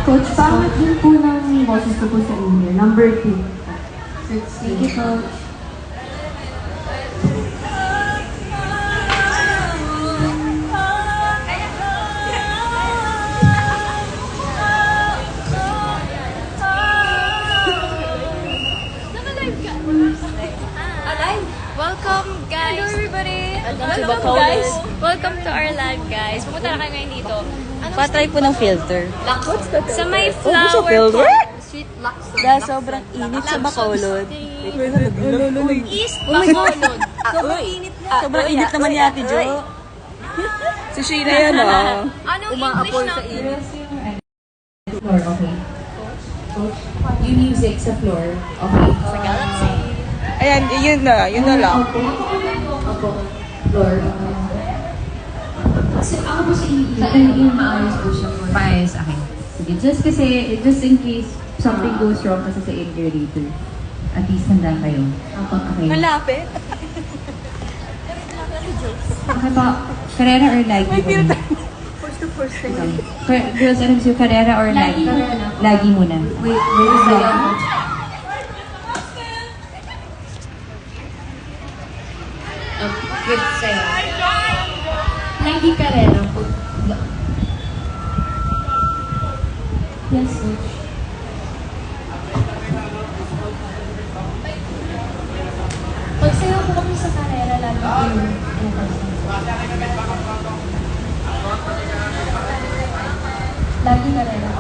Coach, pangit din po ng boses ko po sa inyo. Number 2. Thank you, Coach. Welcome guys! Hello everybody! Welcome guys! Welcome to our live guys. Pupunta na kayo ngayon dito. Patry po ng filter. Sa may Sa flower filter? Sweet Lacson. Dahil sobrang init sa Bacolod. East Bacolod. Sobrang init na. Sobrang init naman ni Ate Jo. Si Sheena yan Anong English na? Floor, okay. Coach, yung music sa floor, okay. Sa Galaxy. Ayan, yun na lang. Opo. Floor. Kasi ako po sa yung maayos po siya. Maayos akin. Sige, just in case something goes wrong kasi sa integrator. At least handa kayo. Okay. Malapit. Okay pa, Carrera or Lagi? May filter. First time. Girls, ano gusto, Carrera or Lagi? Lagi muna. Wait, good sa'yo. Lagi Carrera po. Yes, coach. Pag sayo po kami sa Carrera, lagi po yung Lagi Carrera.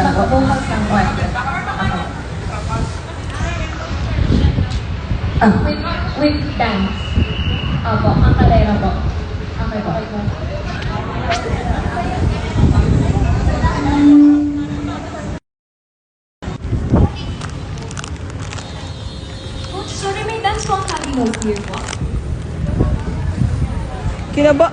Nakabukas ng kwarto. With dance. Opo, ang Carrera po. Okay po. Coach, sorry, may dance po ang Cardinal here po. Kinaba.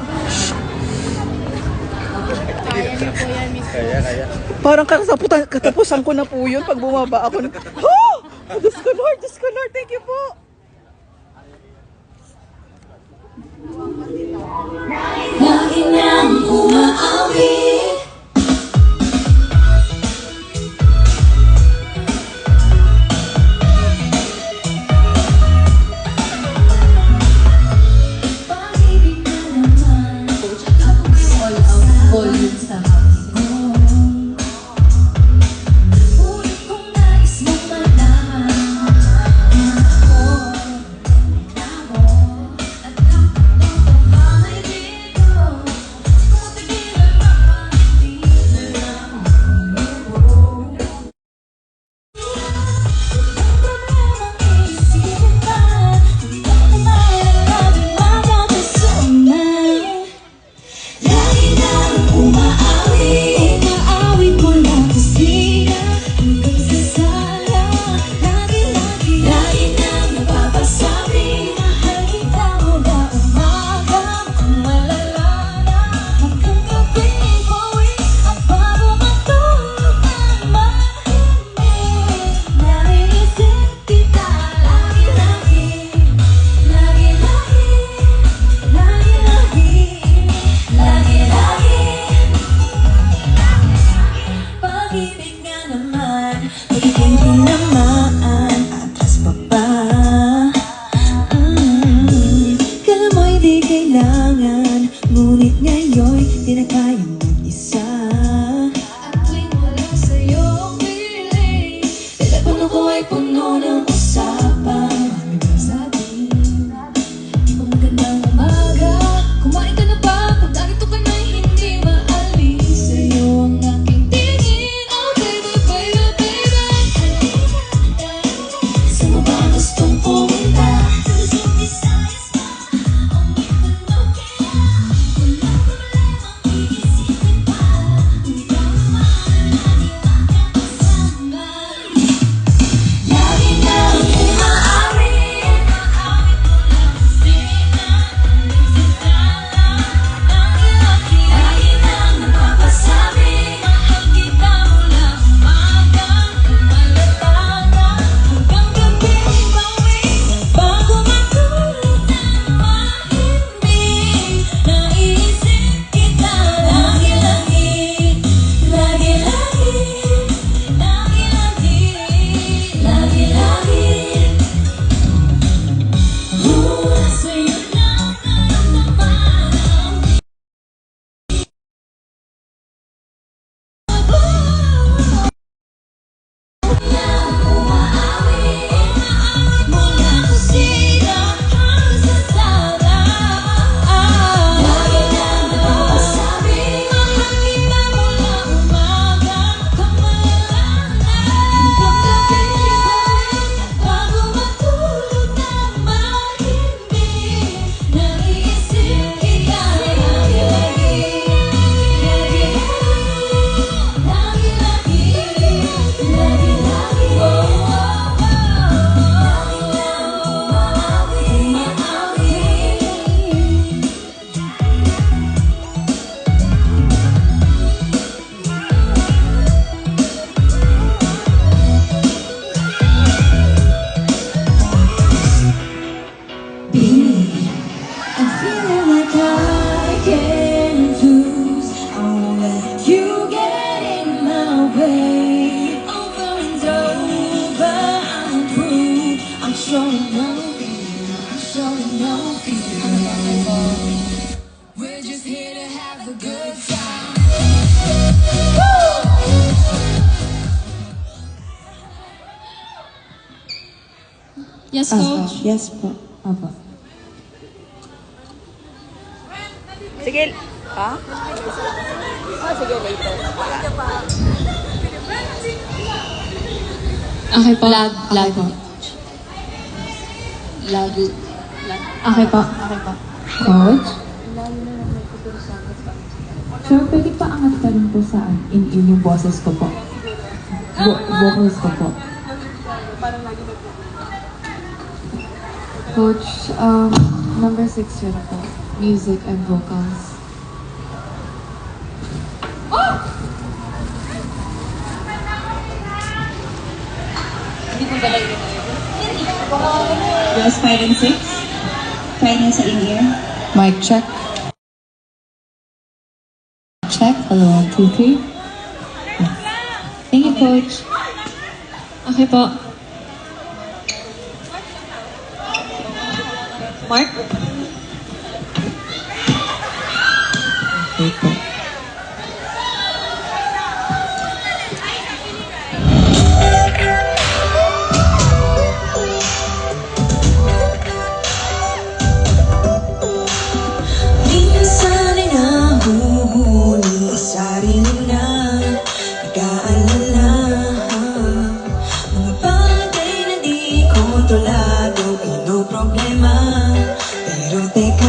Kaya. Parang katapusan ko na po yun pag bumaba ako. Oh! Diyos ko Lord, thank you po. Lagi nang umaawi. Pag-ibig na naman. All out volume sa house. Ulit kong nais mong malaman. Ako, at kapatotohanan din. Yes, Coach? Yes po. Opo. Sige. Ha? Okay po. Lagi. Lagi. Okay po. Okay po. Coach? Sure, pwede pa angat pa rin po sa in yung boses ko po. Vocals ko po. Coach, number 6 yun po. Music and vocals. Girls 5 and 6. Try niyo sa in-ear. Mic check. Check. Hello, 1, 2, 3. Thank you, Coach. Okay po. Mark? Okay po. Minsan ay nahuhuli sa sarili na nag-aalala. Mga bagay na di kontrolado, pinoproblema. Pero teka